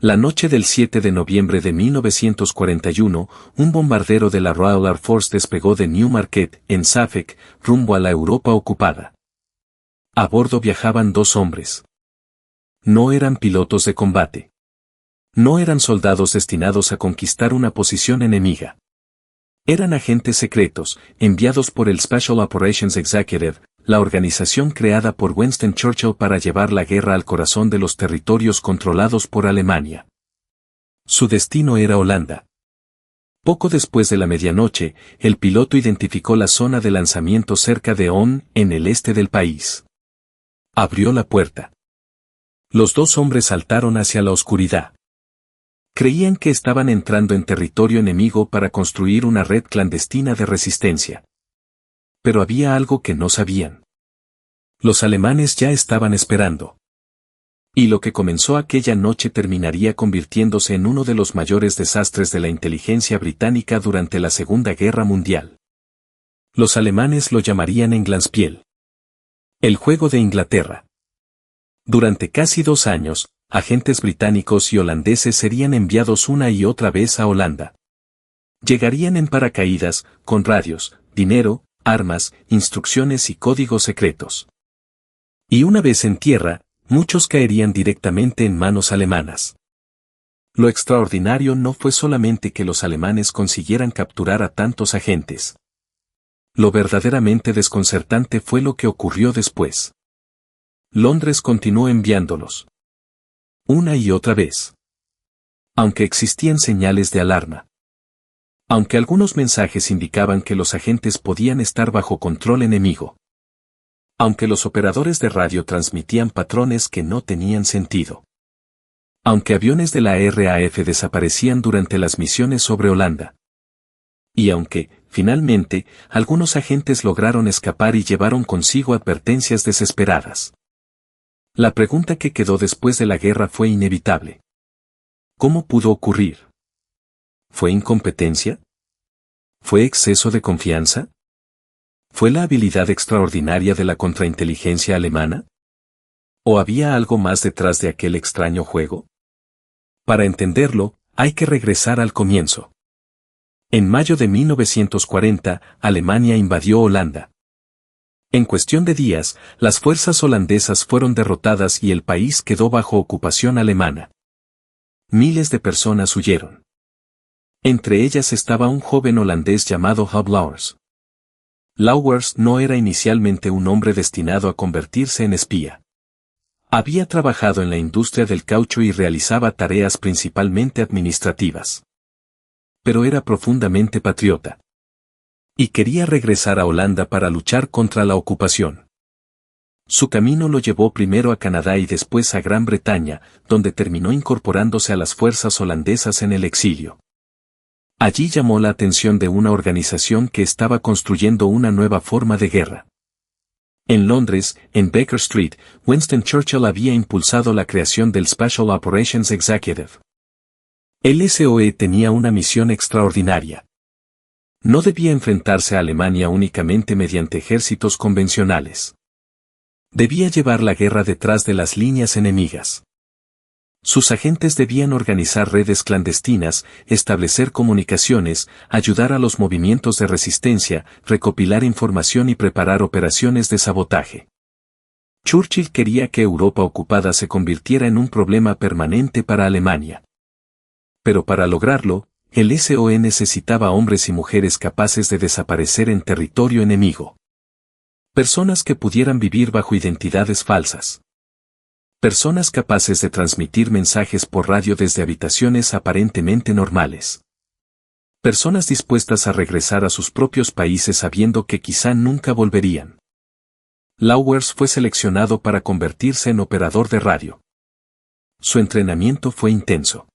La noche del 7 de noviembre de 1941, un bombardero de la Royal Air Force despegó de Newmarket, en Suffolk, rumbo a la Europa ocupada. A bordo viajaban 2 hombres. No eran pilotos de combate. No eran soldados destinados a conquistar una posición enemiga. Eran agentes secretos, enviados por el Special Operations Executive, la organización creada por Winston Churchill para llevar la guerra al corazón de los territorios controlados por Alemania. Su destino era Holanda. Poco después de la medianoche, el piloto identificó la zona de lanzamiento cerca de Onn, en el este del país. Abrió la puerta. Los 2 hombres saltaron hacia la oscuridad. Creían que estaban entrando en territorio enemigo para construir una red clandestina de resistencia. Pero había algo que no sabían. Los alemanes ya estaban esperando. Y lo que comenzó aquella noche terminaría convirtiéndose en uno de los mayores desastres de la inteligencia británica durante la Segunda Guerra Mundial. Los alemanes lo llamarían Englandspiel. El juego de Inglaterra. Durante casi 2 años, agentes británicos y holandeses serían enviados una y otra vez a Holanda. Llegarían en paracaídas, con radios, dinero, armas, instrucciones y códigos secretos. Y una vez en tierra, muchos caerían directamente en manos alemanas. Lo extraordinario no fue solamente que los alemanes consiguieran capturar a tantos agentes. Lo verdaderamente desconcertante fue lo que ocurrió después. Londres continuó enviándolos. Una y otra vez. Aunque existían señales de alarma. Aunque algunos mensajes indicaban que los agentes podían estar bajo control enemigo. Aunque los operadores de radio transmitían patrones que no tenían sentido. Aunque aviones de la RAF desaparecían durante las misiones sobre Holanda. Y aunque, finalmente, algunos agentes lograron escapar y llevaron consigo advertencias desesperadas. La pregunta que quedó después de la guerra fue inevitable. ¿Cómo pudo ocurrir? ¿Fue incompetencia? ¿Fue exceso de confianza? ¿Fue la habilidad extraordinaria de la contrainteligencia alemana? ¿O había algo más detrás de aquel extraño juego? Para entenderlo, hay que regresar al comienzo. En mayo de 1940, Alemania invadió Holanda. En cuestión de días, las fuerzas holandesas fueron derrotadas y el país quedó bajo ocupación alemana. Miles de personas huyeron. Entre ellas estaba un joven holandés llamado Huub Lauwers. Lauwers no era inicialmente un hombre destinado a convertirse en espía. Había trabajado en la industria del caucho y realizaba tareas principalmente administrativas. Pero era profundamente patriota. Y quería regresar a Holanda para luchar contra la ocupación. Su camino lo llevó primero a Canadá y después a Gran Bretaña, donde terminó incorporándose a las fuerzas holandesas en el exilio. Allí llamó la atención de una organización que estaba construyendo una nueva forma de guerra. En Londres, en Baker Street, Winston Churchill había impulsado la creación del Special Operations Executive. El SOE tenía una misión extraordinaria. No debía enfrentarse a Alemania únicamente mediante ejércitos convencionales. Debía llevar la guerra detrás de las líneas enemigas. Sus agentes debían organizar redes clandestinas, establecer comunicaciones, ayudar a los movimientos de resistencia, recopilar información y preparar operaciones de sabotaje. Churchill quería que Europa ocupada se convirtiera en un problema permanente para Alemania. Pero para lograrlo, el SOE necesitaba hombres y mujeres capaces de desaparecer en territorio enemigo. Personas que pudieran vivir bajo identidades falsas. Personas capaces de transmitir mensajes por radio desde habitaciones aparentemente normales. Personas dispuestas a regresar a sus propios países sabiendo que quizá nunca volverían. Lauwers fue seleccionado para convertirse en operador de radio. Su entrenamiento fue intenso.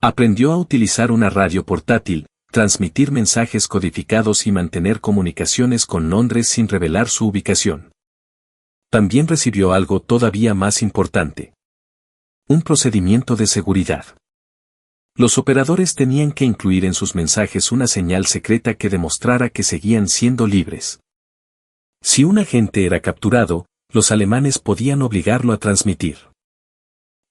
Aprendió a utilizar una radio portátil, transmitir mensajes codificados y mantener comunicaciones con Londres sin revelar su ubicación. También recibió algo todavía más importante. Un procedimiento de seguridad. Los operadores tenían que incluir en sus mensajes una señal secreta que demostrara que seguían siendo libres. Si un agente era capturado, los alemanes podían obligarlo a transmitir.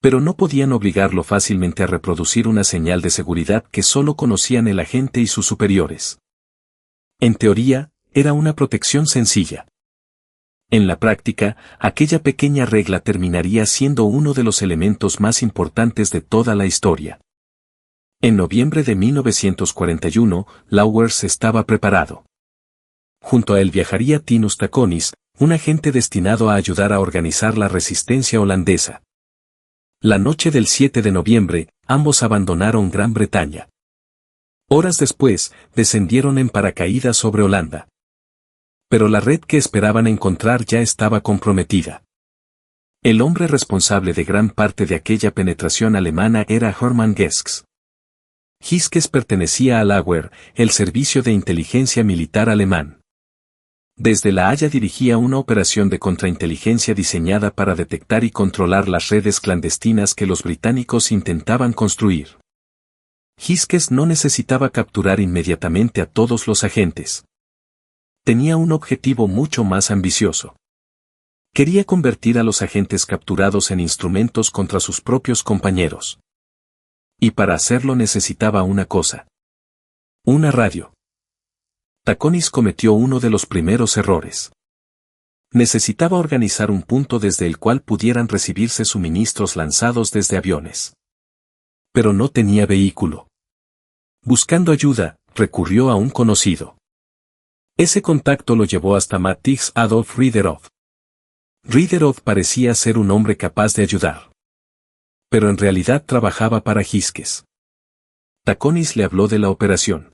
Pero no podían obligarlo fácilmente a reproducir una señal de seguridad que solo conocían el agente y sus superiores. En teoría, era una protección sencilla. En la práctica, aquella pequeña regla terminaría siendo uno de los elementos más importantes de toda la historia. En noviembre de 1941, Lauwers estaba preparado. Junto a él viajaría Tinus Taconis, un agente destinado a ayudar a organizar la resistencia holandesa. La noche del 7 de noviembre, ambos abandonaron Gran Bretaña. Horas después, descendieron en paracaídas sobre Holanda. Pero la red que esperaban encontrar ya estaba comprometida. El hombre responsable de gran parte de aquella penetración alemana era Hermann Gesks. Giskes pertenecía al Abwehr, el servicio de inteligencia militar alemán. Desde La Haya dirigía una operación de contrainteligencia diseñada para detectar y controlar las redes clandestinas que los británicos intentaban construir. Giskes no necesitaba capturar inmediatamente a todos los agentes. Tenía un objetivo mucho más ambicioso. Quería convertir a los agentes capturados en instrumentos contra sus propios compañeros. Y para hacerlo necesitaba una cosa. Una radio. Taconis cometió uno de los primeros errores. Necesitaba organizar un punto desde el cual pudieran recibirse suministros lanzados desde aviones. Pero no tenía vehículo. Buscando ayuda, recurrió a un conocido. Ese contacto lo llevó hasta Matthias Adolf Riederhoff. Riederhoff parecía ser un hombre capaz de ayudar. Pero en realidad trabajaba para Giskes. Taconis le habló de la operación.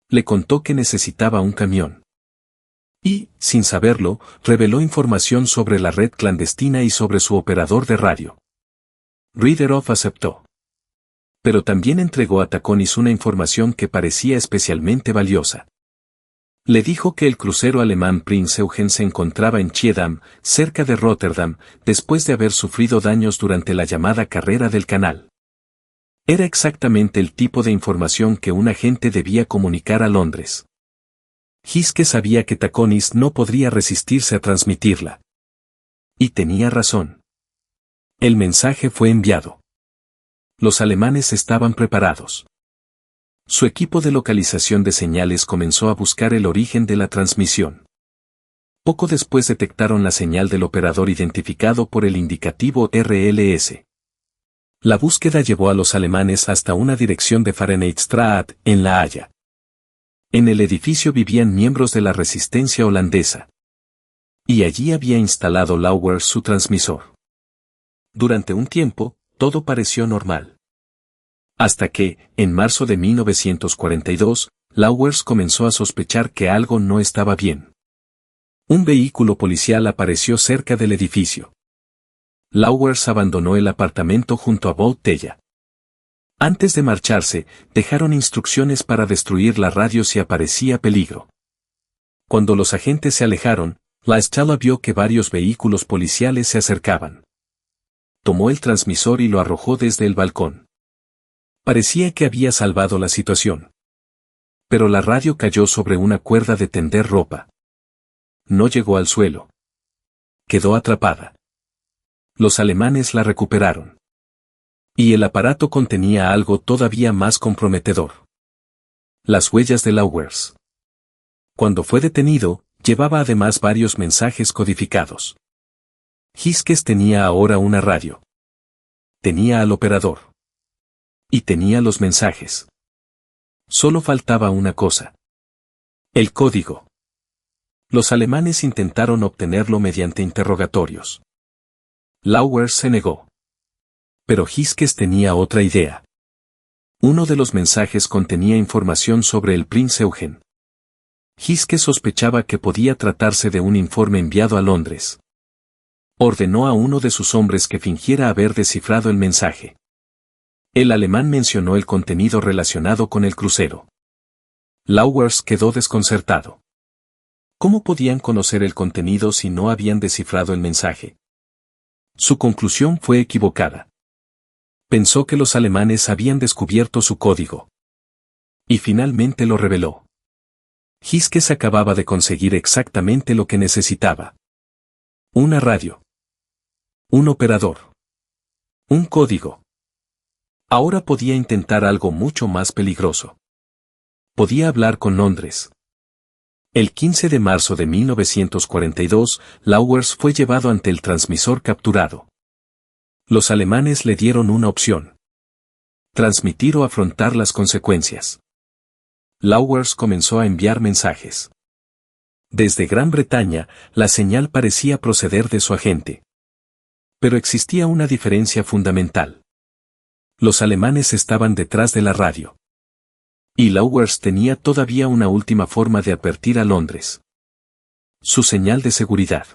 Le contó que necesitaba un camión. Y, sin saberlo, reveló información sobre la red clandestina y sobre su operador de radio. Riederhoff aceptó. Pero también entregó a Taconis una información que parecía especialmente valiosa. Le dijo que el crucero alemán Prinz Eugen se encontraba en Schiedam, cerca de Rotterdam, después de haber sufrido daños durante la llamada Carrera del Canal. Era exactamente el tipo de información que un agente debía comunicar a Londres. Giskes sabía que Taconis no podría resistirse a transmitirla. Y tenía razón. El mensaje fue enviado. Los alemanes estaban preparados. Su equipo de localización de señales comenzó a buscar el origen de la transmisión. Poco después detectaron la señal del operador identificado por el indicativo RLS. La búsqueda llevó a los alemanes hasta una dirección de Fahrenheitstraat, en La Haya. En el edificio vivían miembros de la resistencia holandesa. Y allí había instalado Lauwers su transmisor. Durante un tiempo, todo pareció normal. Hasta que, en marzo de 1942, Lauwers comenzó a sospechar que algo no estaba bien. Un vehículo policial apareció cerca del edificio. Lauwers abandonó el apartamento junto a Boutella. Antes de marcharse, dejaron instrucciones para destruir la radio si aparecía peligro. Cuando los agentes se alejaron, la Stella vio que varios vehículos policiales se acercaban. Tomó el transmisor y lo arrojó desde el balcón. Parecía que había salvado la situación. Pero la radio cayó sobre una cuerda de tender ropa. No llegó al suelo. Quedó atrapada. Los alemanes la recuperaron. Y el aparato contenía algo todavía más comprometedor. Las huellas de Lauwers. Cuando fue detenido, llevaba además varios mensajes codificados. Giskes tenía ahora una radio. Tenía al operador. Y tenía los mensajes. Solo faltaba una cosa. El código. Los alemanes intentaron obtenerlo mediante interrogatorios. Lauwers se negó. Pero Giskes tenía otra idea. Uno de los mensajes contenía información sobre el Prinz Eugen. Giskes sospechaba que podía tratarse de un informe enviado a Londres. Ordenó a uno de sus hombres que fingiera haber descifrado el mensaje. El alemán mencionó el contenido relacionado con el crucero. Lauwers quedó desconcertado. ¿Cómo podían conocer el contenido si no habían descifrado el mensaje? Su conclusión fue equivocada. Pensó que los alemanes habían descubierto su código. Y finalmente lo reveló. Giskes acababa de conseguir exactamente lo que necesitaba. Una radio. Un operador. Un código. Ahora podía intentar algo mucho más peligroso. Podía hablar con Londres. El 15 de marzo de 1942, Lauwers fue llevado ante el transmisor capturado. Los alemanes le dieron una opción: transmitir o afrontar las consecuencias. Lauwers comenzó a enviar mensajes. Desde Gran Bretaña, la señal parecía proceder de su agente. Pero existía una diferencia fundamental. Los alemanes estaban detrás de la radio. Y Lauwers tenía todavía una última forma de advertir a Londres. Su señal de seguridad.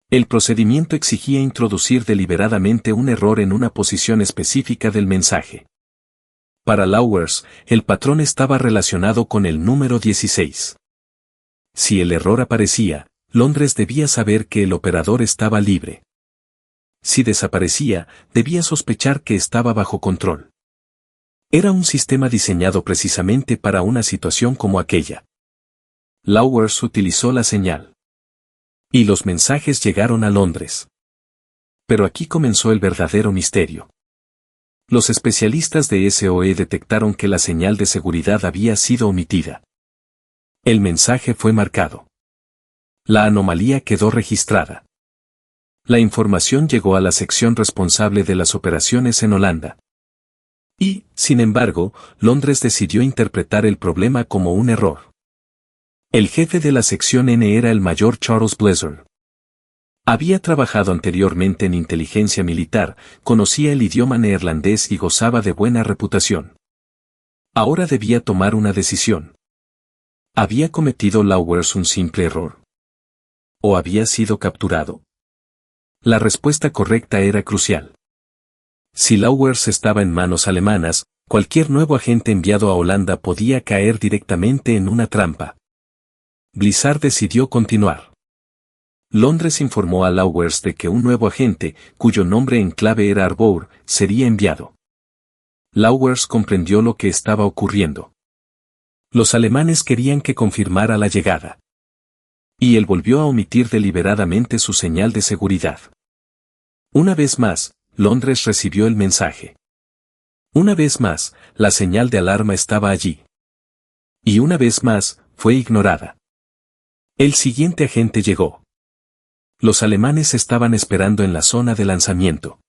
El procedimiento exigía introducir deliberadamente un error en una posición específica del mensaje. Para Lauwers, el patrón estaba relacionado con el número 16. Si el error aparecía, Londres debía saber que el operador estaba libre. Si desaparecía, debía sospechar que estaba bajo control. Era un sistema diseñado precisamente para una situación como aquella. Lauwers utilizó la señal. Y los mensajes llegaron a Londres. Pero aquí comenzó el verdadero misterio. Los especialistas de SOE detectaron que la señal de seguridad había sido omitida. El mensaje fue marcado. La anomalía quedó registrada. La información llegó a la sección responsable de las operaciones en Holanda. Y, sin embargo, Londres decidió interpretar el problema como un error. El jefe de la sección N era el mayor Charles Blazer. Había trabajado anteriormente en inteligencia militar, conocía el idioma neerlandés y gozaba de buena reputación. Ahora debía tomar una decisión. ¿Había cometido Lauwers un simple error? ¿O había sido capturado? La respuesta correcta era crucial. Si Lauwers estaba en manos alemanas, cualquier nuevo agente enviado a Holanda podía caer directamente en una trampa. Blizzard decidió continuar. Londres informó a Lauwers de que un nuevo agente, cuyo nombre en clave era Arbour, sería enviado. Lauwers comprendió lo que estaba ocurriendo. Los alemanes querían que confirmara la llegada. Y él volvió a omitir deliberadamente su señal de seguridad. Una vez más, Londres recibió el mensaje. Una vez más, la señal de alarma estaba allí. Y una vez más, fue ignorada. El siguiente agente llegó. Los alemanes estaban esperando en la zona de lanzamiento.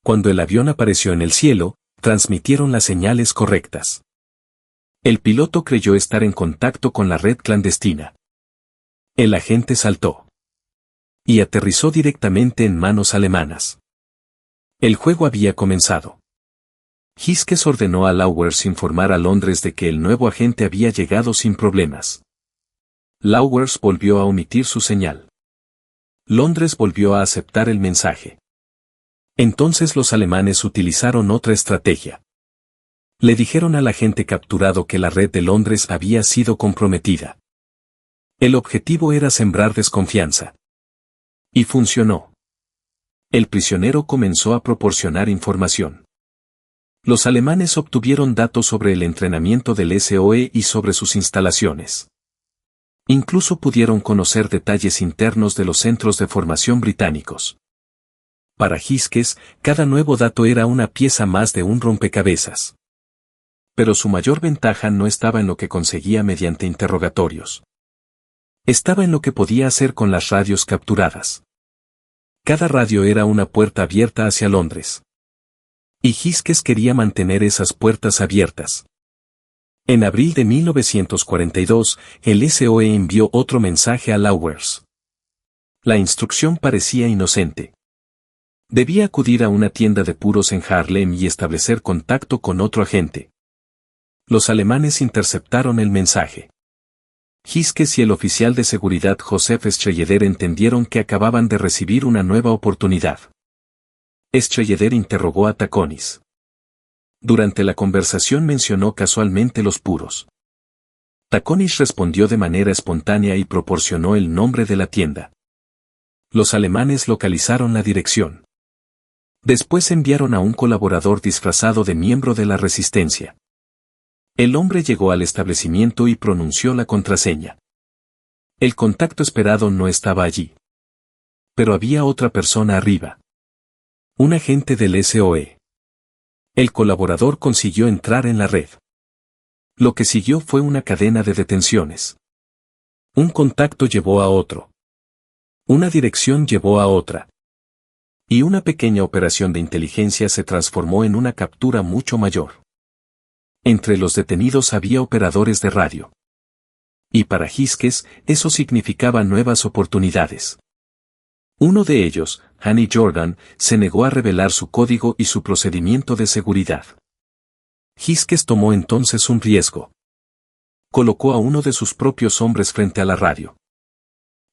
Cuando el avión apareció en el cielo, transmitieron las señales correctas. El piloto creyó estar en contacto con la red clandestina. El agente saltó. Y aterrizó directamente en manos alemanas. El juego había comenzado. Hiskes ordenó a Lauwers informar a Londres de que el nuevo agente había llegado sin problemas. Lauwers volvió a omitir su señal. Londres volvió a aceptar el mensaje. Entonces los alemanes utilizaron otra estrategia. Le dijeron al agente capturado que la red de Londres había sido comprometida. El objetivo era sembrar desconfianza. Y funcionó. El prisionero comenzó a proporcionar información. Los alemanes obtuvieron datos sobre el entrenamiento del SOE y sobre sus instalaciones. Incluso pudieron conocer detalles internos de los centros de formación británicos. Para Hiskes, cada nuevo dato era una pieza más de un rompecabezas. Pero su mayor ventaja no estaba en lo que conseguía mediante interrogatorios. Estaba en lo que podía hacer con las radios capturadas. Cada radio era una puerta abierta hacia Londres. Y Hiskes quería mantener esas puertas abiertas. En abril de 1942, el SOE envió otro mensaje a Lauwers. La instrucción parecía inocente. Debía acudir a una tienda de puros en Haarlem y establecer contacto con otro agente. Los alemanes interceptaron el mensaje. Hiskes y el oficial de seguridad Joseph Schroeder entendieron que acababan de recibir una nueva oportunidad. Schroeder interrogó a Taconis. Durante la conversación mencionó casualmente los puros. Taconis respondió de manera espontánea y proporcionó el nombre de la tienda. Los alemanes localizaron la dirección. Después enviaron a un colaborador disfrazado de miembro de la resistencia. El hombre llegó al establecimiento y pronunció la contraseña. El contacto esperado no estaba allí. Pero había otra persona arriba. Un agente del SOE. El colaborador consiguió entrar en la red. Lo que siguió fue una cadena de detenciones. Un contacto llevó a otro. Una dirección llevó a otra. Y una pequeña operación de inteligencia se transformó en una captura mucho mayor. Entre los detenidos había operadores de radio. Y para Giskes, eso significaba nuevas oportunidades. Uno de ellos, Hanny Jordan, se negó a revelar su código y su procedimiento de seguridad. Giskes tomó entonces un riesgo. Colocó a uno de sus propios hombres frente a la radio.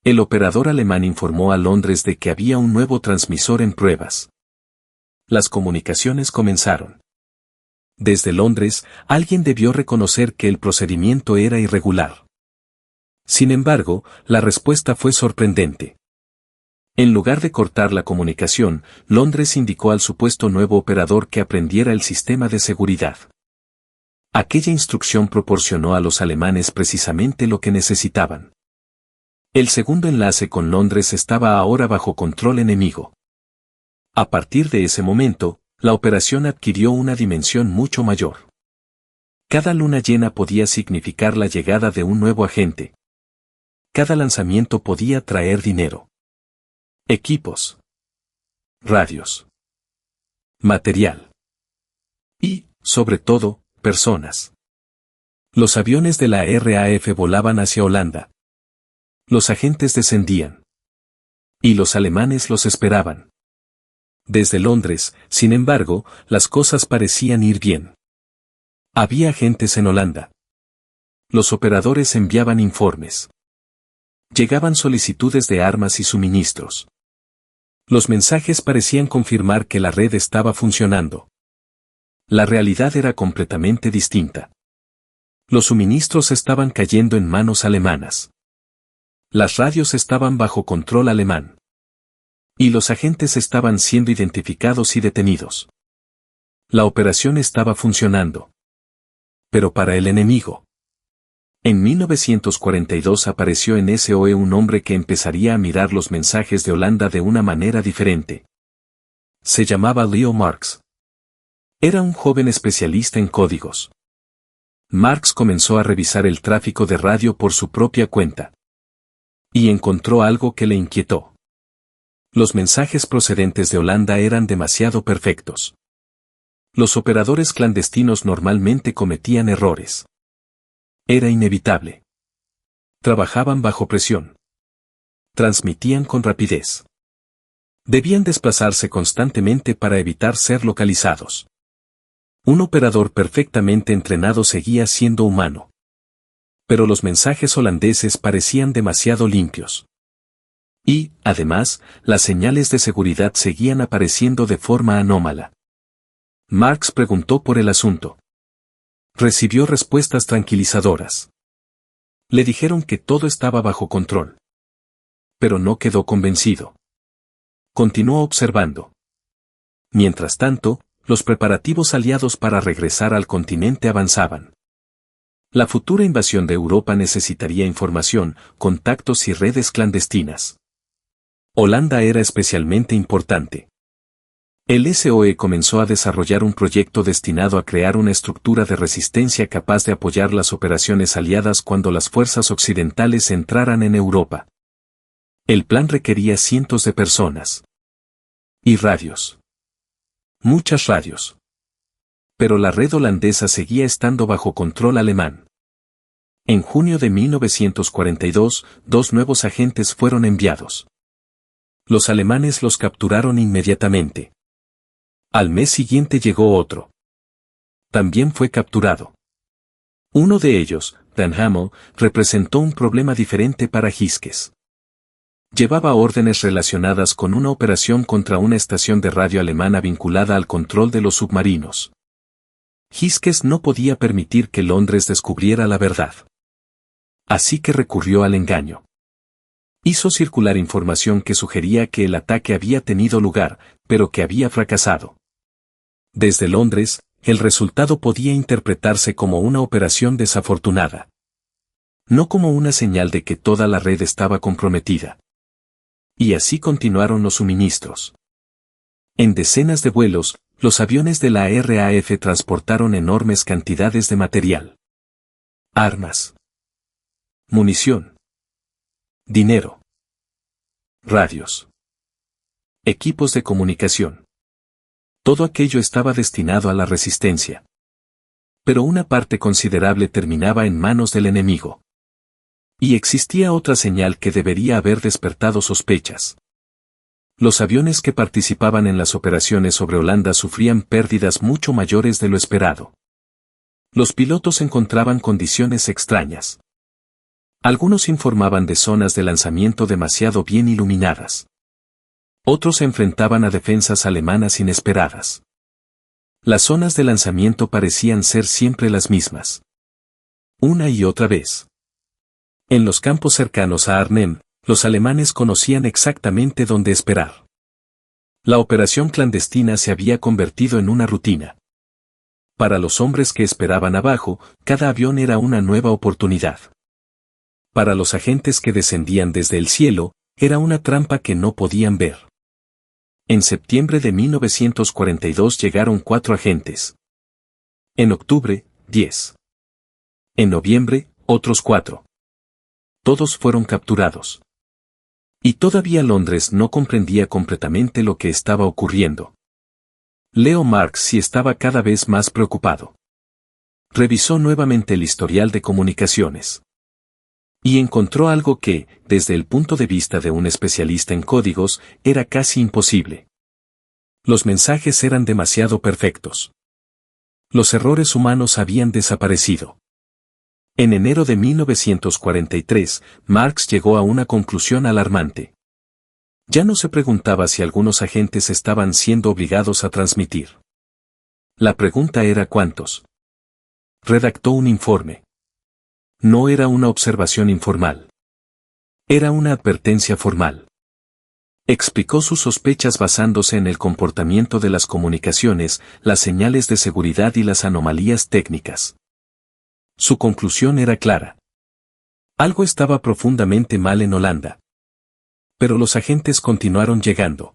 El operador alemán informó a Londres de que había un nuevo transmisor en pruebas. Las comunicaciones comenzaron. Desde Londres, alguien debió reconocer que el procedimiento era irregular. Sin embargo, la respuesta fue sorprendente. En lugar de cortar la comunicación, Londres indicó al supuesto nuevo operador que aprendiera el sistema de seguridad. Aquella instrucción proporcionó a los alemanes precisamente lo que necesitaban. El segundo enlace con Londres estaba ahora bajo control enemigo. A partir de ese momento, la operación adquirió una dimensión mucho mayor. Cada luna llena podía significar la llegada de un nuevo agente. Cada lanzamiento podía traer dinero. Equipos. Radios. Material. Y, sobre todo, personas. Los aviones de la RAF volaban hacia Holanda. Los agentes descendían. Y los alemanes los esperaban. Desde Londres, sin embargo, las cosas parecían ir bien. Había agentes en Holanda. Los operadores enviaban informes. Llegaban solicitudes de armas y suministros. Los mensajes parecían confirmar que la red estaba funcionando. La realidad era completamente distinta. Los suministros estaban cayendo en manos alemanas. Las radios estaban bajo control alemán. Y los agentes estaban siendo identificados y detenidos. La operación estaba funcionando. Pero para el enemigo. En 1942 apareció en SOE un hombre que empezaría a mirar los mensajes de Holanda de una manera diferente. Se llamaba Leo Marx. Era un joven especialista en códigos. Marx comenzó a revisar el tráfico de radio por su propia cuenta. Y encontró algo que le inquietó. Los mensajes procedentes de Holanda eran demasiado perfectos. Los operadores clandestinos normalmente cometían errores. Era inevitable. Trabajaban bajo presión. Transmitían con rapidez. Debían desplazarse constantemente para evitar ser localizados. Un operador perfectamente entrenado seguía siendo humano. Pero los mensajes holandeses parecían demasiado limpios. Y, además, las señales de seguridad seguían apareciendo de forma anómala. Marx preguntó por el asunto. Recibió respuestas tranquilizadoras. Le dijeron que todo estaba bajo control. Pero no quedó convencido. Continuó observando. Mientras tanto, los preparativos aliados para regresar al continente avanzaban. La futura invasión de Europa necesitaría información, contactos y redes clandestinas. Holanda era especialmente importante. El SOE comenzó a desarrollar un proyecto destinado a crear una estructura de resistencia capaz de apoyar las operaciones aliadas cuando las fuerzas occidentales entraran en Europa. El plan requería cientos de personas. Y radios. Muchas radios. Pero la red holandesa seguía estando bajo control alemán. En junio de 1942, 2 nuevos agentes fueron enviados. Los alemanes los capturaron inmediatamente. Al mes siguiente llegó otro. También fue capturado. Uno de ellos, Dan Hamel, representó un problema diferente para Giskes. Llevaba órdenes relacionadas con una operación contra una estación de radio alemana vinculada al control de los submarinos. Giskes no podía permitir que Londres descubriera la verdad. Así que recurrió al engaño. Hizo circular información que sugería que el ataque había tenido lugar, pero que había fracasado. Desde Londres, el resultado podía interpretarse como una operación desafortunada. No como una señal de que toda la red estaba comprometida. Y así continuaron los suministros. En decenas de vuelos, los aviones de la RAF transportaron enormes cantidades de material. Armas. Munición. Dinero. Radios. Equipos de comunicación. Todo aquello estaba destinado a la resistencia. Pero una parte considerable terminaba en manos del enemigo. Y existía otra señal que debería haber despertado sospechas. Los aviones que participaban en las operaciones sobre Holanda sufrían pérdidas mucho mayores de lo esperado. Los pilotos encontraban condiciones extrañas. Algunos informaban de zonas de lanzamiento demasiado bien iluminadas. Otros se enfrentaban a defensas alemanas inesperadas. Las zonas de lanzamiento parecían ser siempre las mismas. Una y otra vez. En los campos cercanos a Arnhem, los alemanes conocían exactamente dónde esperar. La operación clandestina se había convertido en una rutina. Para los hombres que esperaban abajo, cada avión era una nueva oportunidad. Para los agentes que descendían desde el cielo, era una trampa que no podían ver. En septiembre de 1942 llegaron 4 agentes. En octubre, 10. En noviembre, otros 4. Todos fueron capturados. Y todavía Londres no comprendía completamente lo que estaba ocurriendo. Leo Marx sí estaba cada vez más preocupado. Revisó nuevamente el historial de comunicaciones. Y encontró algo que, desde el punto de vista de un especialista en códigos, era casi imposible. Los mensajes eran demasiado perfectos. Los errores humanos habían desaparecido. En enero de 1943, Marx llegó a una conclusión alarmante. Ya no se preguntaba si algunos agentes estaban siendo obligados a transmitir. La pregunta era ¿cuántos? Redactó un informe. No era una observación informal. Era una advertencia formal. Explicó sus sospechas basándose en el comportamiento de las comunicaciones, las señales de seguridad y las anomalías técnicas. Su conclusión era clara. Algo estaba profundamente mal en Holanda. Pero los agentes continuaron llegando.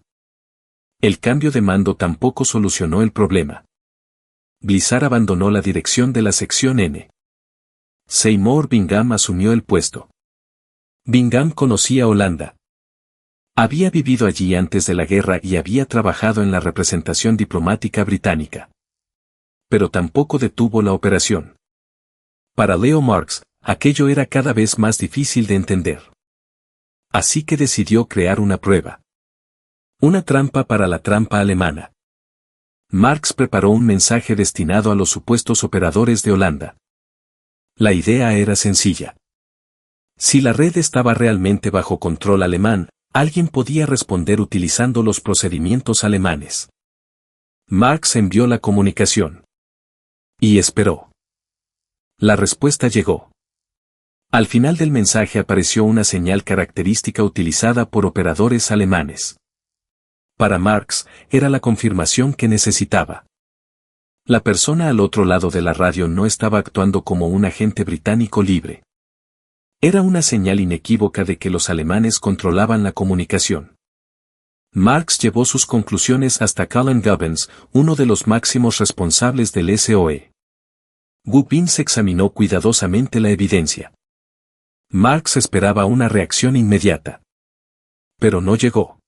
El cambio de mando tampoco solucionó el problema. Blizzard abandonó la dirección de la sección N. Seymour Bingham asumió el puesto. Bingham conocía Holanda. Había vivido allí antes de la guerra y había trabajado en la representación diplomática británica. Pero tampoco detuvo la operación. Para Leo Marx, aquello era cada vez más difícil de entender. Así que decidió crear una prueba. Una trampa para la trampa alemana. Marx preparó un mensaje destinado a los supuestos operadores de Holanda. La idea era sencilla. Si la red estaba realmente bajo control alemán, alguien podía responder utilizando los procedimientos alemanes. Marx envió la comunicación. Y esperó. La respuesta llegó. Al final del mensaje apareció una señal característica utilizada por operadores alemanes. Para Marx, era la confirmación que necesitaba. La persona al otro lado de la radio no estaba actuando como un agente británico libre. Era una señal inequívoca de que los alemanes controlaban la comunicación. Marx llevó sus conclusiones hasta Colin Gubbins, uno de los máximos responsables del SOE. Gubbins examinó cuidadosamente la evidencia. Marx esperaba una reacción inmediata. Pero no llegó.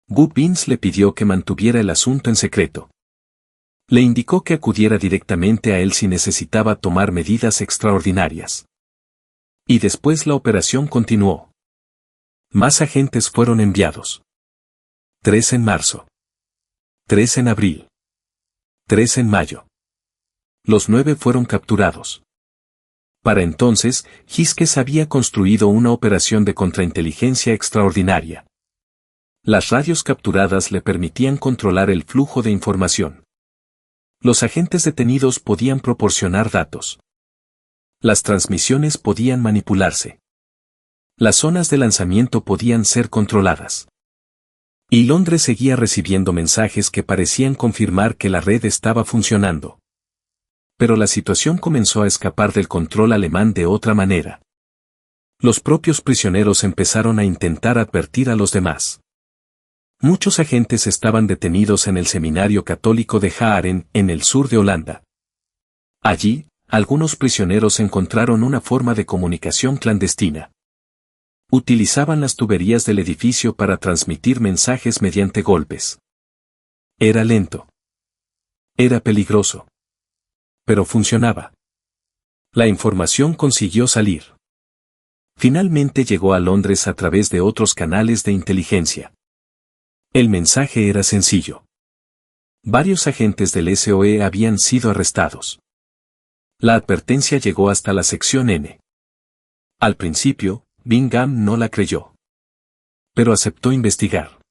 Gubbins le pidió que mantuviera el asunto en secreto. Le indicó que acudiera directamente a él si necesitaba tomar medidas extraordinarias. Y después la operación continuó. Más agentes fueron enviados. 3 en marzo. 3 en abril. 3 en mayo. Los 9 fueron capturados. Para entonces, Hiskes había construido una operación de contrainteligencia extraordinaria. Las radios capturadas le permitían controlar el flujo de información. Los agentes detenidos podían proporcionar datos. Las transmisiones podían manipularse. Las zonas de lanzamiento podían ser controladas. Y Londres seguía recibiendo mensajes que parecían confirmar que la red estaba funcionando. Pero la situación comenzó a escapar del control alemán de otra manera. Los propios prisioneros empezaron a intentar advertir a los demás. Muchos agentes estaban detenidos en el seminario católico de Haaren, en el sur de Holanda. Allí, algunos prisioneros encontraron una forma de comunicación clandestina. Utilizaban las tuberías del edificio para transmitir mensajes mediante golpes. Era lento. Era peligroso. Pero funcionaba. La información consiguió salir. Finalmente llegó a Londres a través de otros canales de inteligencia. El mensaje era sencillo. Varios agentes del SOE habían sido arrestados. La advertencia llegó hasta la sección N. Al principio, Bingham no la creyó. Pero aceptó investigar.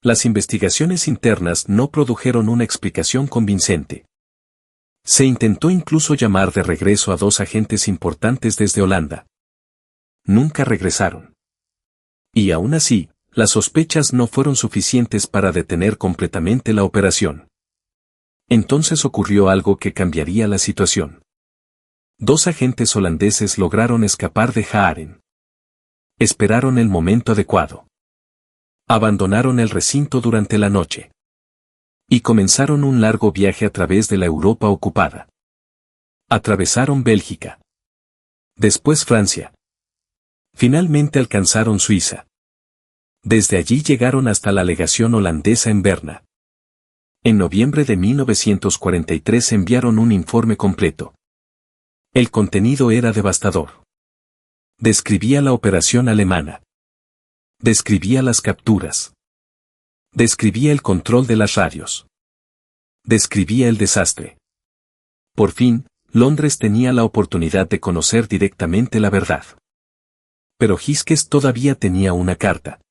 Las investigaciones internas no produjeron una explicación convincente. Se intentó incluso llamar de regreso a 2 agentes importantes desde Holanda. Nunca regresaron. Y aún así, las sospechas no fueron suficientes para detener completamente la operación. Entonces ocurrió algo que cambiaría la situación. 2 agentes holandeses lograron escapar de Haaren. Esperaron el momento adecuado. Abandonaron el recinto durante la noche. Y comenzaron un largo viaje a través de la Europa ocupada. Atravesaron Bélgica. Después Francia. Finalmente alcanzaron Suiza. Desde allí llegaron hasta la legación holandesa en Berna. En noviembre de 1943 enviaron un informe completo. El contenido era devastador. Describía la operación alemana. Describía las capturas. Describía el control de las radios. Describía el desastre. Por fin, Londres tenía la oportunidad de conocer directamente la verdad. Pero Gisques todavía tenía una carta.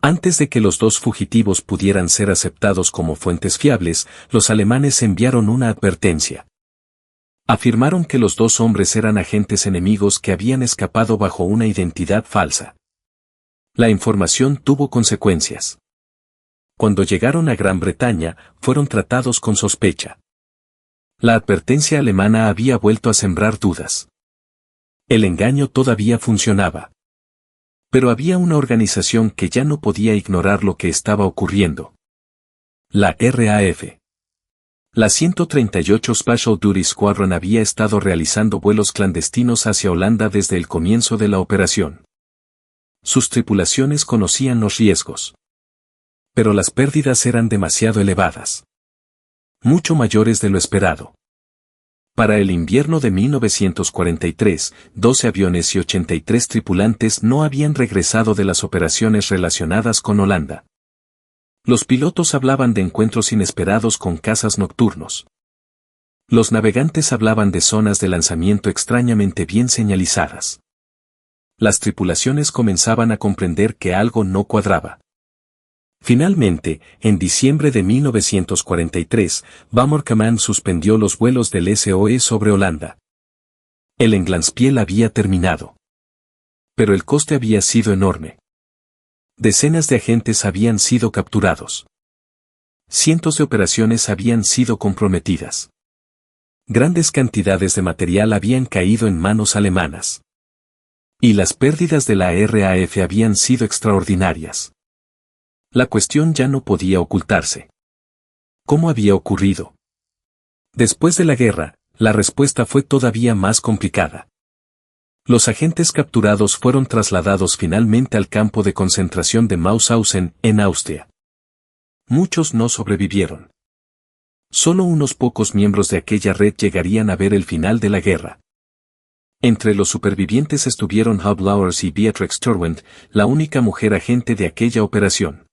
Antes de que los 2 fugitivos pudieran ser aceptados como fuentes fiables, los alemanes enviaron una advertencia. Afirmaron que los 2 hombres eran agentes enemigos que habían escapado bajo una identidad falsa. La información tuvo consecuencias. Cuando llegaron a Gran Bretaña, fueron tratados con sospecha. La advertencia alemana había vuelto a sembrar dudas. El engaño todavía funcionaba. Pero había una organización que ya no podía ignorar lo que estaba ocurriendo. La RAF. La 138 Special Duty Squadron había estado realizando vuelos clandestinos hacia Holanda desde el comienzo de la operación. Sus tripulaciones conocían los riesgos. Pero las pérdidas eran demasiado elevadas. Mucho mayores de lo esperado. Para el invierno de 1943, 12 aviones y 83 tripulantes no habían regresado de las operaciones relacionadas con Holanda. Los pilotos hablaban de encuentros inesperados con cazas nocturnos. Los navegantes hablaban de zonas de lanzamiento extrañamente bien señalizadas. Las tripulaciones comenzaban a comprender que algo no cuadraba. Finalmente, en diciembre de 1943, Bamor Command suspendió los vuelos del SOE sobre Holanda. El Englandspiel había terminado. Pero el coste había sido enorme. Decenas de agentes habían sido capturados. Cientos de operaciones habían sido comprometidas. Grandes cantidades de material habían caído en manos alemanas. Y las pérdidas de la RAF habían sido extraordinarias. La cuestión ya no podía ocultarse. ¿Cómo había ocurrido? Después de la guerra, la respuesta fue todavía más complicada. Los agentes capturados fueron trasladados finalmente al campo de concentración de Mauthausen, en Austria. Muchos no sobrevivieron. Solo unos pocos miembros de aquella red llegarían a ver el final de la guerra. Entre los supervivientes estuvieron Hub Lauwers y Beatrix Derwent, la única mujer agente de aquella operación.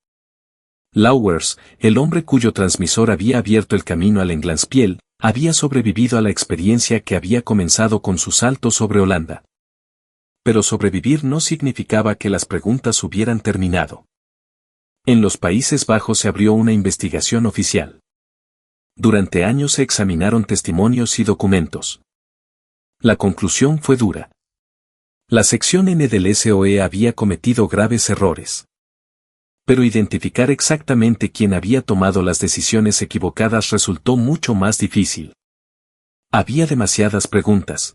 Lauwers, el hombre cuyo transmisor había abierto el camino al Englandspiel, había sobrevivido a la experiencia que había comenzado con su salto sobre Holanda. Pero sobrevivir no significaba que las preguntas hubieran terminado. En los Países Bajos se abrió una investigación oficial. Durante años se examinaron testimonios y documentos. La conclusión fue dura. La sección N del SOE había cometido graves errores. Pero identificar exactamente quién había tomado las decisiones equivocadas resultó mucho más difícil. Había demasiadas preguntas.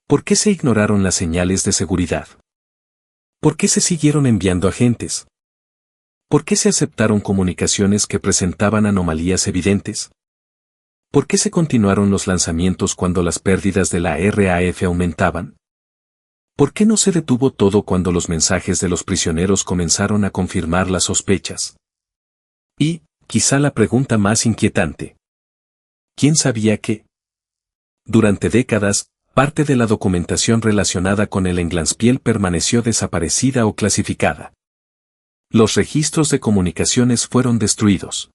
¿Por qué se ignoraron las señales de seguridad? ¿Por qué se siguieron enviando agentes? ¿Por qué se aceptaron comunicaciones que presentaban anomalías evidentes? ¿Por qué se continuaron los lanzamientos cuando las pérdidas de la RAF aumentaban? ¿Por qué no se detuvo todo cuando los mensajes de los prisioneros comenzaron a confirmar las sospechas? Y, quizá la pregunta más inquietante. ¿Quién sabía que? Durante décadas, parte de la documentación relacionada con el Englanspiel permaneció desaparecida o clasificada. Los registros de comunicaciones fueron destruidos.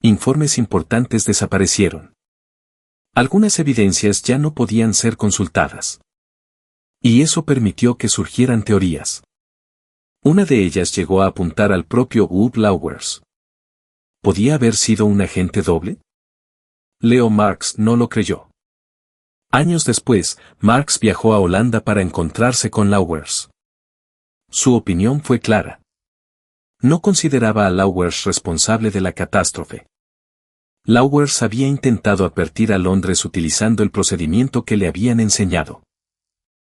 Informes importantes desaparecieron. Algunas evidencias ya no podían ser consultadas. Y eso permitió que surgieran teorías. Una de ellas llegó a apuntar al propio Huub Lauwers. ¿Podía haber sido un agente doble? Leo Marx no lo creyó. Años después, Marx viajó a Holanda para encontrarse con Lauwers. Su opinión fue clara. No consideraba a Lauwers responsable de la catástrofe. Lauwers había intentado advertir a Londres utilizando el procedimiento que le habían enseñado.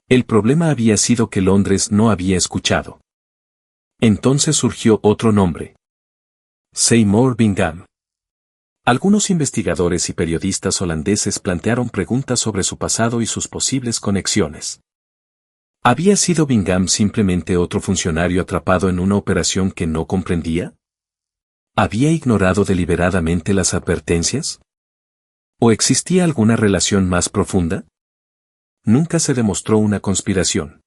El problema había sido que Londres no había escuchado. Entonces surgió otro nombre. Seymour Bingham. Algunos investigadores y periodistas holandeses plantearon preguntas sobre su pasado y sus posibles conexiones. ¿Había sido Bingham simplemente otro funcionario atrapado en una operación que no comprendía? ¿Había ignorado deliberadamente las advertencias? ¿O existía alguna relación más profunda? Nunca se demostró una conspiración.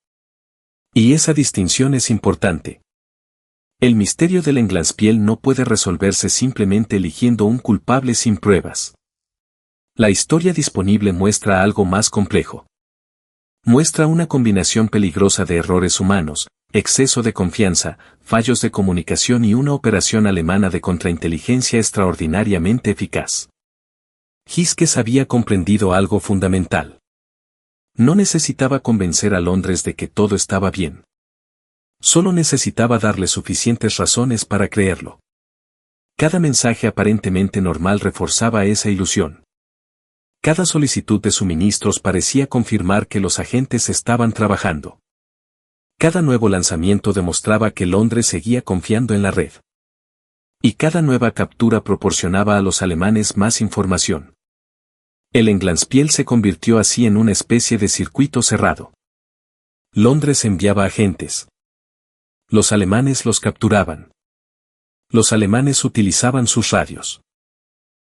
Y esa distinción es importante. El misterio del Englanspiel no puede resolverse simplemente eligiendo un culpable sin pruebas. La historia disponible muestra algo más complejo. Muestra una combinación peligrosa de errores humanos, exceso de confianza, fallos de comunicación y una operación alemana de contrainteligencia extraordinariamente eficaz. Hiskes había comprendido algo fundamental. No necesitaba convencer a Londres de que todo estaba bien. Solo necesitaba darle suficientes razones para creerlo. Cada mensaje aparentemente normal reforzaba esa ilusión. Cada solicitud de suministros parecía confirmar que los agentes estaban trabajando. Cada nuevo lanzamiento demostraba que Londres seguía confiando en la red. Y cada nueva captura proporcionaba a los alemanes más información. El Englanspiel se convirtió así en una especie de circuito cerrado. Londres enviaba agentes. Los alemanes los capturaban. Los alemanes utilizaban sus radios.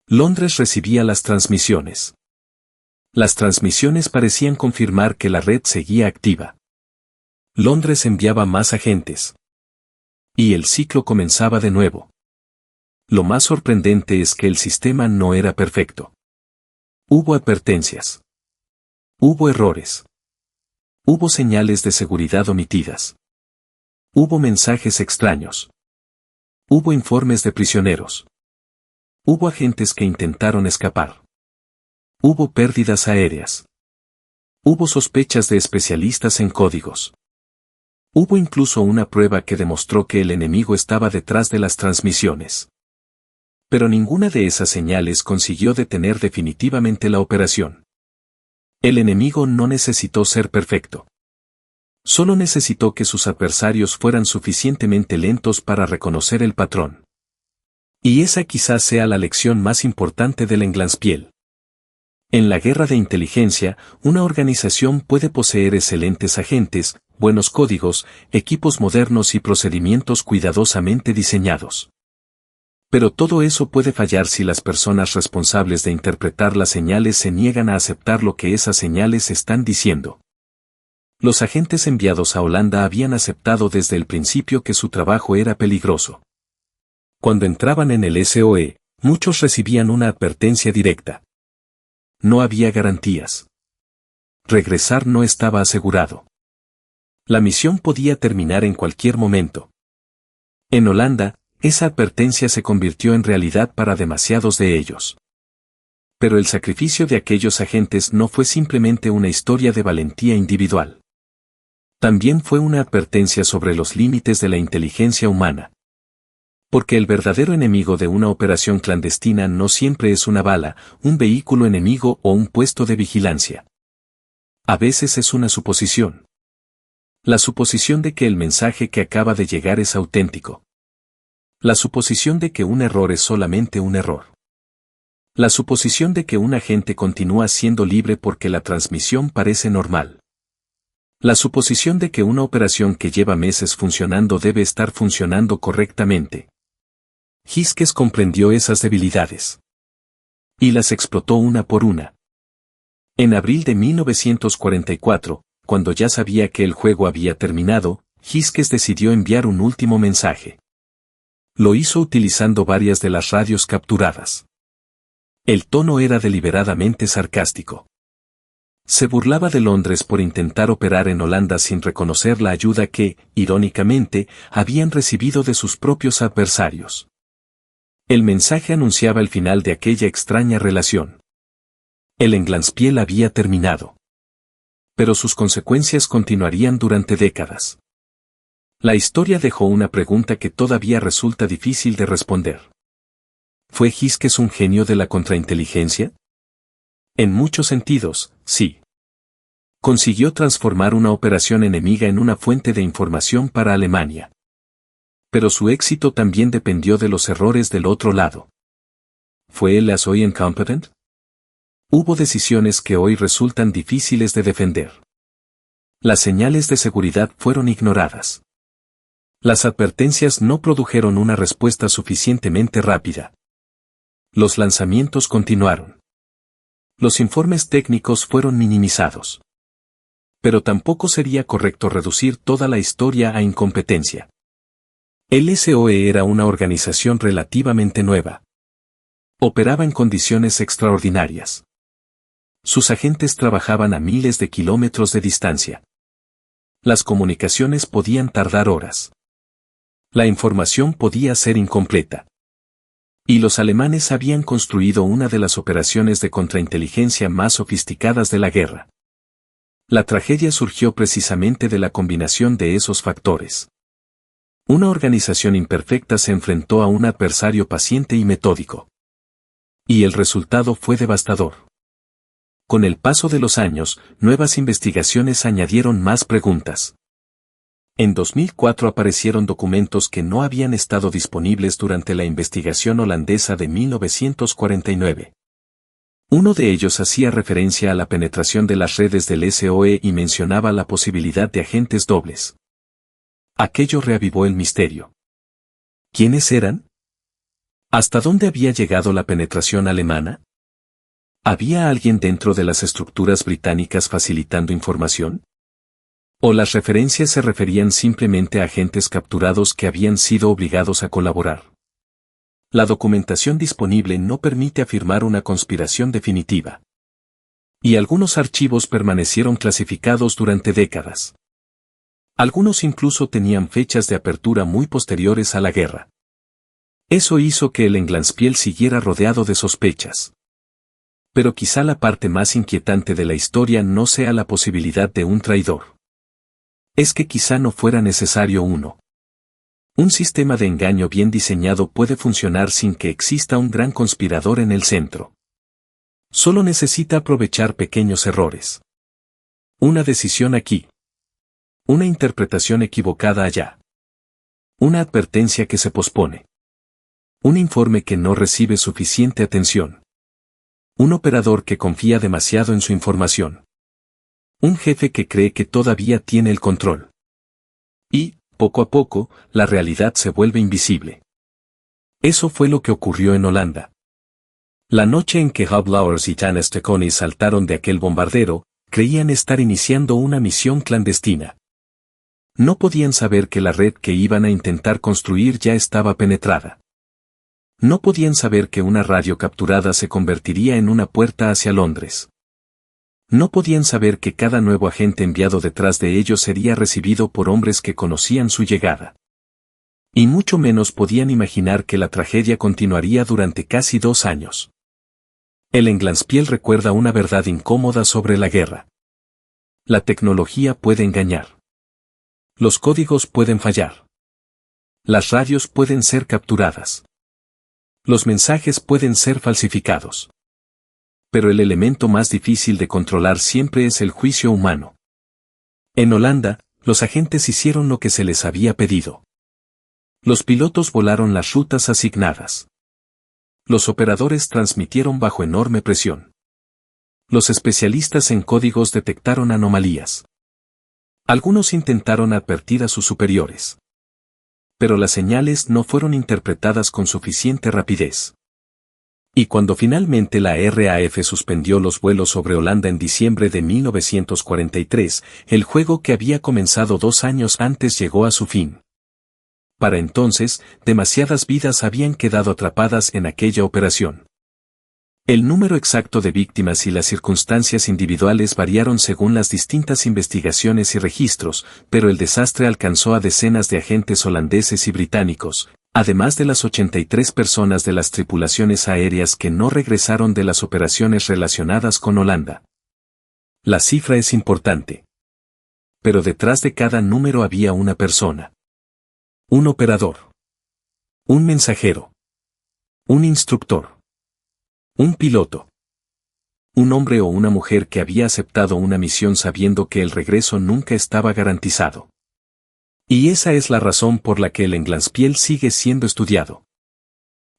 Londres recibía las transmisiones. Las transmisiones parecían confirmar que la red seguía activa. Londres enviaba más agentes. Y el ciclo comenzaba de nuevo. Lo más sorprendente es que el sistema no era perfecto. Hubo advertencias. Hubo errores. Hubo señales de seguridad omitidas. Hubo mensajes extraños. Hubo informes de prisioneros. Hubo agentes que intentaron escapar. Hubo pérdidas aéreas. Hubo sospechas de especialistas en códigos. Hubo incluso una prueba que demostró que el enemigo estaba detrás de las transmisiones. Pero ninguna de esas señales consiguió detener definitivamente la operación. El enemigo no necesitó ser perfecto. Solo necesitó que sus adversarios fueran suficientemente lentos para reconocer el patrón. Y esa quizás sea la lección más importante del Englanspiel. En la guerra de inteligencia, una organización puede poseer excelentes agentes, buenos códigos, equipos modernos y procedimientos cuidadosamente diseñados. Pero todo eso puede fallar si las personas responsables de interpretar las señales se niegan a aceptar lo que esas señales están diciendo. Los agentes enviados a Holanda habían aceptado desde el principio que su trabajo era peligroso. Cuando entraban en el SOE, muchos recibían una advertencia directa. No había garantías. Regresar no estaba asegurado. La misión podía terminar en cualquier momento. En Holanda, esa advertencia se convirtió en realidad para demasiados de ellos. Pero el sacrificio de aquellos agentes no fue simplemente una historia de valentía individual. También fue una advertencia sobre los límites de la inteligencia humana. Porque el verdadero enemigo de una operación clandestina no siempre es una bala, un vehículo enemigo o un puesto de vigilancia. A veces es una suposición. La suposición de que el mensaje que acaba de llegar es auténtico. La suposición de que un error es solamente un error. La suposición de que un agente continúa siendo libre porque la transmisión parece normal. La suposición de que una operación que lleva meses funcionando debe estar funcionando correctamente. Hiskes comprendió esas debilidades. Y las explotó una por una. En abril de 1944, cuando ya sabía que el juego había terminado, Hiskes decidió enviar un último mensaje. Lo hizo utilizando varias de las radios capturadas. El tono era deliberadamente sarcástico. Se burlaba de Londres por intentar operar en Holanda sin reconocer la ayuda que, irónicamente, habían recibido de sus propios adversarios. El mensaje anunciaba el final de aquella extraña relación. El Englandspiel había terminado. Pero sus consecuencias continuarían durante décadas. La historia dejó una pregunta que todavía resulta difícil de responder. ¿Fue Hiskes un genio de la contrainteligencia? En muchos sentidos, sí. Consiguió transformar una operación enemiga en una fuente de información para Alemania. Pero su éxito también dependió de los errores del otro lado. ¿Fue él hoy incompetent? Hubo decisiones que hoy resultan difíciles de defender. Las señales de seguridad fueron ignoradas. Las advertencias no produjeron una respuesta suficientemente rápida. Los lanzamientos continuaron. Los informes técnicos fueron minimizados. Pero tampoco sería correcto reducir toda la historia a incompetencia. El SOE era una organización relativamente nueva. Operaba en condiciones extraordinarias. Sus agentes trabajaban a miles de kilómetros de distancia. Las comunicaciones podían tardar horas. La información podía ser incompleta. Y los alemanes habían construido una de las operaciones de contrainteligencia más sofisticadas de la guerra. La tragedia surgió precisamente de la combinación de esos factores. Una organización imperfecta se enfrentó a un adversario paciente y metódico. Y el resultado fue devastador. Con el paso de los años, nuevas investigaciones añadieron más preguntas. En 2004 aparecieron documentos que no habían estado disponibles durante la investigación holandesa de 1949. Uno de ellos hacía referencia a la penetración de las redes del SOE y mencionaba la posibilidad de agentes dobles. Aquello reavivó el misterio. ¿Quiénes eran? ¿Hasta dónde había llegado la penetración alemana? ¿Había alguien dentro de las estructuras británicas facilitando información? ¿O las referencias se referían simplemente a agentes capturados que habían sido obligados a colaborar? La documentación disponible no permite afirmar una conspiración definitiva. Y algunos archivos permanecieron clasificados durante décadas. Algunos incluso tenían fechas de apertura muy posteriores a la guerra. Eso hizo que el Englandspiel siguiera rodeado de sospechas. Pero quizá la parte más inquietante de la historia no sea la posibilidad de un traidor. Es que quizá no fuera necesario uno. Un sistema de engaño bien diseñado puede funcionar sin que exista un gran conspirador en el centro. Solo necesita aprovechar pequeños errores. Una decisión aquí. Una interpretación equivocada allá. Una advertencia que se pospone. Un informe que no recibe suficiente atención. Un operador que confía demasiado en su información. Un jefe que cree que todavía tiene el control. Y, poco a poco, la realidad se vuelve invisible. Eso fue lo que ocurrió en Holanda. La noche en que Huub Lauwers y Jan Stechoni saltaron de aquel bombardero, creían estar iniciando una misión clandestina. No podían saber que la red que iban a intentar construir ya estaba penetrada. No podían saber que una radio capturada se convertiría en una puerta hacia Londres. No podían saber que cada nuevo agente enviado detrás de ellos sería recibido por hombres que conocían su llegada. Y mucho menos podían imaginar que la tragedia continuaría durante casi 2 años. El Englandspiel recuerda una verdad incómoda sobre la guerra. La tecnología puede engañar. Los códigos pueden fallar. Las radios pueden ser capturadas. Los mensajes pueden ser falsificados. Pero el elemento más difícil de controlar siempre es el juicio humano. En Holanda, los agentes hicieron lo que se les había pedido. Los pilotos volaron las rutas asignadas. Los operadores transmitieron bajo enorme presión. Los especialistas en códigos detectaron anomalías. Algunos intentaron advertir a sus superiores. Pero las señales no fueron interpretadas con suficiente rapidez. Y cuando finalmente la RAF suspendió los vuelos sobre Holanda en diciembre de 1943, el juego que había comenzado 2 años antes llegó a su fin. Para entonces, demasiadas vidas habían quedado atrapadas en aquella operación. El número exacto de víctimas y las circunstancias individuales variaron según las distintas investigaciones y registros, pero el desastre alcanzó a decenas de agentes holandeses y británicos, además de las 83 personas de las tripulaciones aéreas que no regresaron de las operaciones relacionadas con Holanda. La cifra es importante. Pero detrás de cada número había una persona. Un operador. Un mensajero. Un instructor. Un piloto. Un hombre o una mujer que había aceptado una misión sabiendo que el regreso nunca estaba garantizado. Y esa es la razón por la que el Englanspiel sigue siendo estudiado.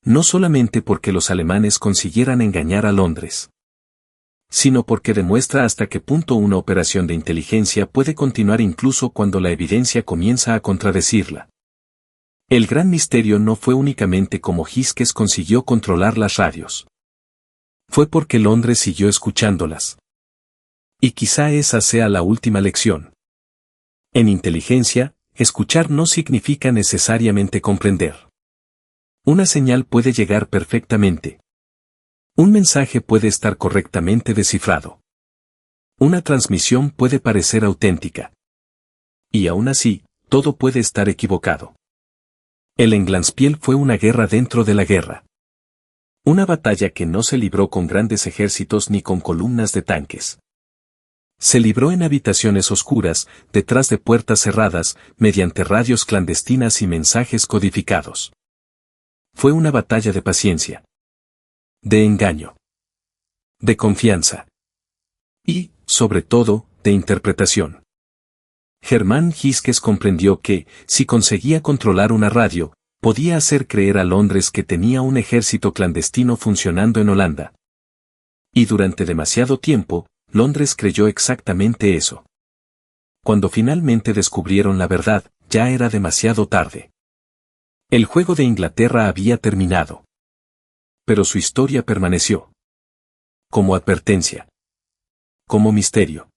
No solamente porque los alemanes consiguieran engañar a Londres, sino porque demuestra hasta qué punto una operación de inteligencia puede continuar incluso cuando la evidencia comienza a contradecirla. El gran misterio no fue únicamente cómo Gisques consiguió controlar las radios. Fue porque Londres siguió escuchándolas. Y quizá esa sea la última lección. En inteligencia, escuchar no significa necesariamente comprender. Una señal puede llegar perfectamente. Un mensaje puede estar correctamente descifrado. Una transmisión puede parecer auténtica. Y aún así, todo puede estar equivocado. El Englanspiel fue una guerra dentro de la guerra. Una batalla que no se libró con grandes ejércitos ni con columnas de tanques. Se libró en habitaciones oscuras, detrás de puertas cerradas, mediante radios clandestinas y mensajes codificados. Fue una batalla de paciencia. De engaño. De confianza. Y, sobre todo, de interpretación. Germán Gisques comprendió que, si conseguía controlar una radio, podía hacer creer a Londres que tenía un ejército clandestino funcionando en Holanda. Y durante demasiado tiempo, Londres creyó exactamente eso. Cuando finalmente descubrieron la verdad, ya era demasiado tarde. El juego de Inglaterra había terminado. Pero su historia permaneció. Como advertencia. Como misterio.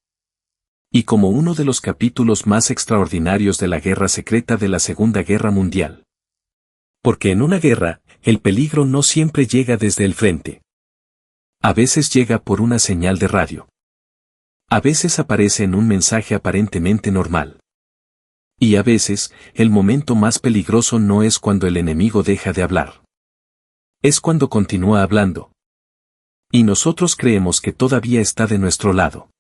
Y como uno de los capítulos más extraordinarios de la guerra secreta de la Segunda Guerra Mundial. Porque en una guerra, el peligro no siempre llega desde el frente. A veces llega por una señal de radio. A veces aparece en un mensaje aparentemente normal. Y a veces, el momento más peligroso no es cuando el enemigo deja de hablar. Es cuando continúa hablando. Y nosotros creemos que todavía está de nuestro lado.